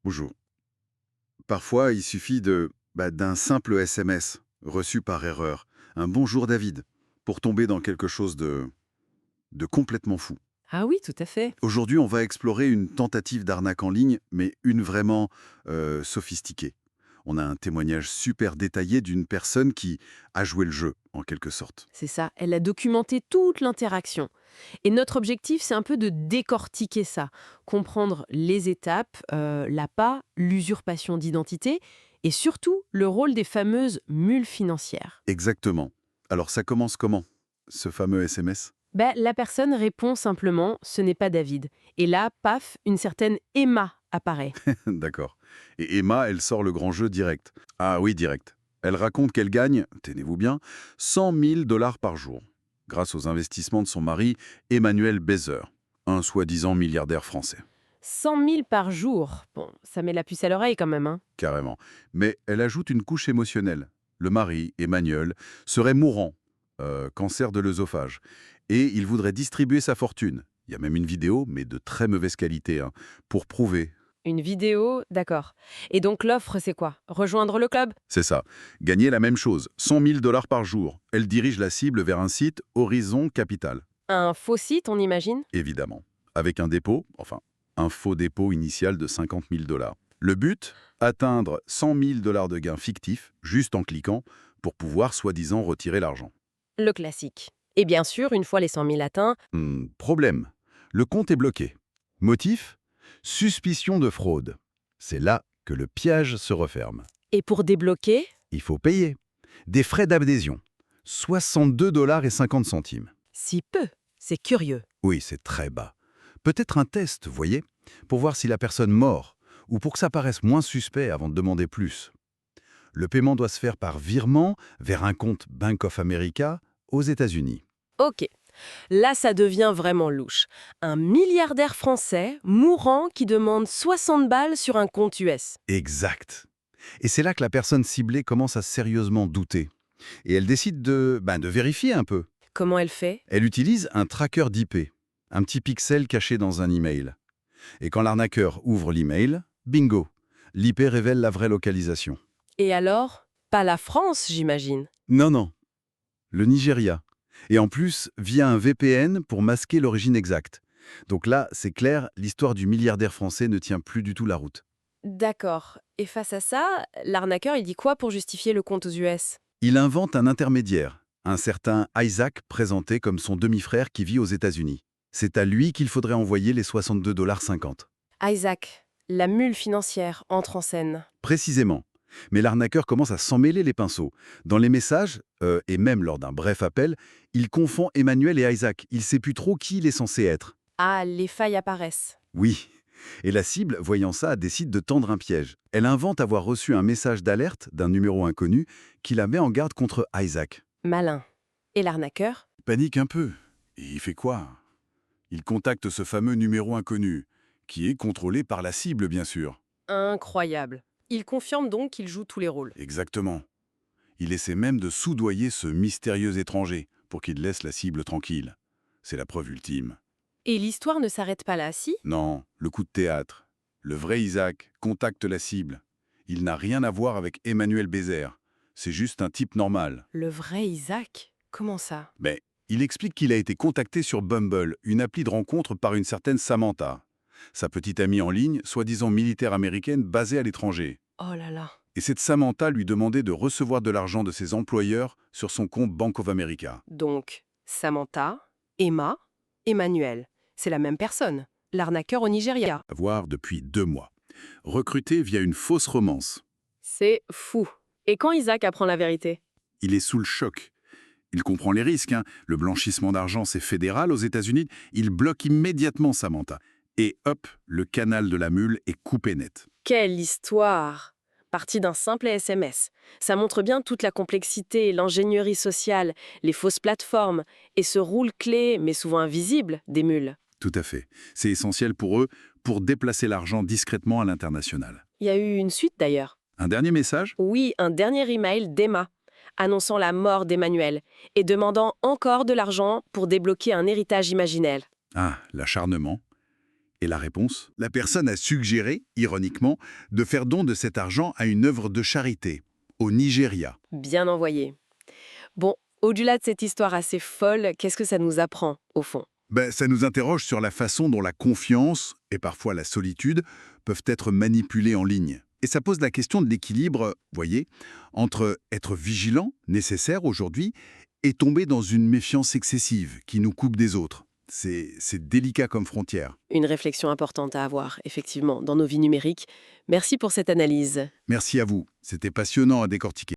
Bonjour. Parfois, il suffit d'un simple SMS reçu par erreur, un bonjour David, pour tomber dans quelque chose de complètement fou. Ah oui, tout à fait. Aujourd'hui, on va explorer une tentative d'arnaque en ligne, mais une vraiment sophistiquée. On a un témoignage super détaillé d'une personne qui a joué le jeu, en quelque sorte. C'est ça. Elle a documenté toute l'interaction. Et notre objectif, c'est un peu de décortiquer ça, comprendre les étapes, l'appât, l'usurpation d'identité et surtout le rôle des fameuses mules financières. Exactement. Alors ça commence comment, ce fameux SMS? La personne répond simplement «ce n'est pas David». Et là, paf, une certaine Emma apparaît. D'accord. Et Emma, elle sort le grand jeu direct. Ah oui, direct. Elle raconte qu'elle gagne, tenez-vous bien, 100 000 $ par jour, grâce aux investissements de son mari, Emmanuel Bézer, un soi-disant milliardaire français. 100 000 par jour. Bon, ça met la puce à l'oreille quand même, hein. Carrément. Mais elle ajoute une couche émotionnelle. Le mari, Emmanuel, serait mourant, cancer de l'œsophage, et il voudrait distribuer sa fortune. Il y a même une vidéo, mais de très mauvaise qualité, hein, pour prouver. Une vidéo, d'accord. Et donc l'offre, c'est quoi? Rejoindre le club? C'est ça. Gagner la même chose, 100 000 $ par jour. Elle dirige la cible vers un site Horizon Capital, Un faux site, on imagine? évidemment. Avec un dépôt, enfin, un faux dépôt initial de 50 000 $. Le but, atteindre 100 000 $ de gains fictifs, juste en cliquant, pour pouvoir soi-disant retirer l'argent. Le classique. Et bien sûr, une fois les 100 000 atteints, Problème. Le compte est bloqué. Motif? Suspicion de fraude. C'est là que le piège se referme. et pour débloquer, Il faut payer. Des frais d'adhésion. 62,50 $. si peu, c'est curieux. Oui, c'est très bas. Peut-être un test, vous voyez, pour voir si la personne mord, ou pour que ça paraisse moins suspect avant de demander plus. Le paiement doit se faire par virement vers un compte Bank of America aux États-Unis. Ok, là ça devient vraiment louche. Un milliardaire français mourant qui demande 60 balles sur un compte US. Exact. Et c'est là que la personne ciblée commence à sérieusement douter. Et elle décide de vérifier un peu. Comment elle fait? Elle utilise un tracker d'IP, un petit pixel caché dans un email. Et quand l'arnaqueur ouvre l'email, bingo, l'IP révèle la vraie localisation. Et alors? Pas la France, j'imagine. Non, non, le Nigeria. Et en plus, via un VPN pour masquer l'origine exacte. Donc là, c'est clair, l'histoire du milliardaire français ne tient plus du tout la route. D'accord. Et face à ça, l'arnaqueur, il dit quoi pour justifier le compte aux US? Il invente un intermédiaire, un certain Isaac présenté comme son demi-frère qui vit aux États-Unis. C'est à lui qu'il faudrait envoyer les 62,50 $. Isaac, la mule financière, entre en scène. Précisément. Mais l'arnaqueur commence à s'en mêler les pinceaux. Dans les messages, et même lors d'un bref appel, il confond Emmanuel et Isaac. Il ne sait plus trop qui il est censé être. Ah, les failles apparaissent. Oui. Et la cible, voyant ça, décide de tendre un piège. Elle invente avoir reçu un message d'alerte d'un numéro inconnu qui la met en garde contre Isaac. Malin. Et l'arnaqueur? Il panique un peu. Et il fait quoi? Il contacte ce fameux numéro inconnu, qui est contrôlé par la cible, bien sûr. Incroyable. Il confirme donc qu'il joue tous les rôles. Exactement. Il essaie même de soudoyer ce mystérieux étranger pour qu'il laisse la cible tranquille. C'est la preuve ultime. Et l'histoire ne s'arrête pas là, si? Non, le coup de théâtre. Le vrai Isaac contacte la cible. Il n'a rien à voir avec Emmanuel Bézère. C'est juste un type normal. Le vrai Isaac? Comment ça? Mais il explique qu'il a été contacté sur Bumble, une appli de rencontre par une certaine Samantha, sa petite amie en ligne, soi-disant militaire américaine basée à l'étranger. Oh là là. Et cette Samantha lui demandait de recevoir de l'argent de ses employeurs sur son compte Bank of America. Donc, Samantha, Emma, Emmanuel. C'est la même personne. L'arnaqueur au Nigeria. À voir depuis 2 mois. Recruté via une fausse romance. C'est fou. Et quand Isaac apprend la vérité? Il est sous le choc. Il comprend les risques, hein. Le blanchissement d'argent, c'est fédéral aux États-Unis. Il bloque immédiatement Samantha. Et hop, le canal de la mule est coupé net. Quelle histoire! Partie d'un simple SMS. Ça montre bien toute la complexité, l'ingénierie sociale, les fausses plateformes et ce rôle-clé, mais souvent invisible, des mules. Tout à fait. C'est essentiel pour eux pour déplacer l'argent discrètement à l'international. Il y a eu une suite d'ailleurs. Un dernier message? Oui, un dernier email d'Emma, annonçant la mort d'Emmanuel et demandant encore de l'argent pour débloquer un héritage imaginaire. Ah, l'acharnement. Et la réponse? La personne a suggéré, ironiquement, de faire don de cet argent à une œuvre de charité, au Nigeria. Bien envoyé. Bon, au-delà de cette histoire assez folle, qu'est-ce que ça nous apprend, au fond? Ça nous interroge sur la façon dont la confiance, et parfois la solitude, peuvent être manipulées en ligne. Et ça pose la question de l'équilibre, voyez, entre être vigilant, nécessaire aujourd'hui, et tomber dans une méfiance excessive qui nous coupe des autres. C'est délicat comme frontière. Une réflexion importante à avoir, effectivement, dans nos vies numériques. Merci pour cette analyse. Merci à vous, c'était passionnant à décortiquer.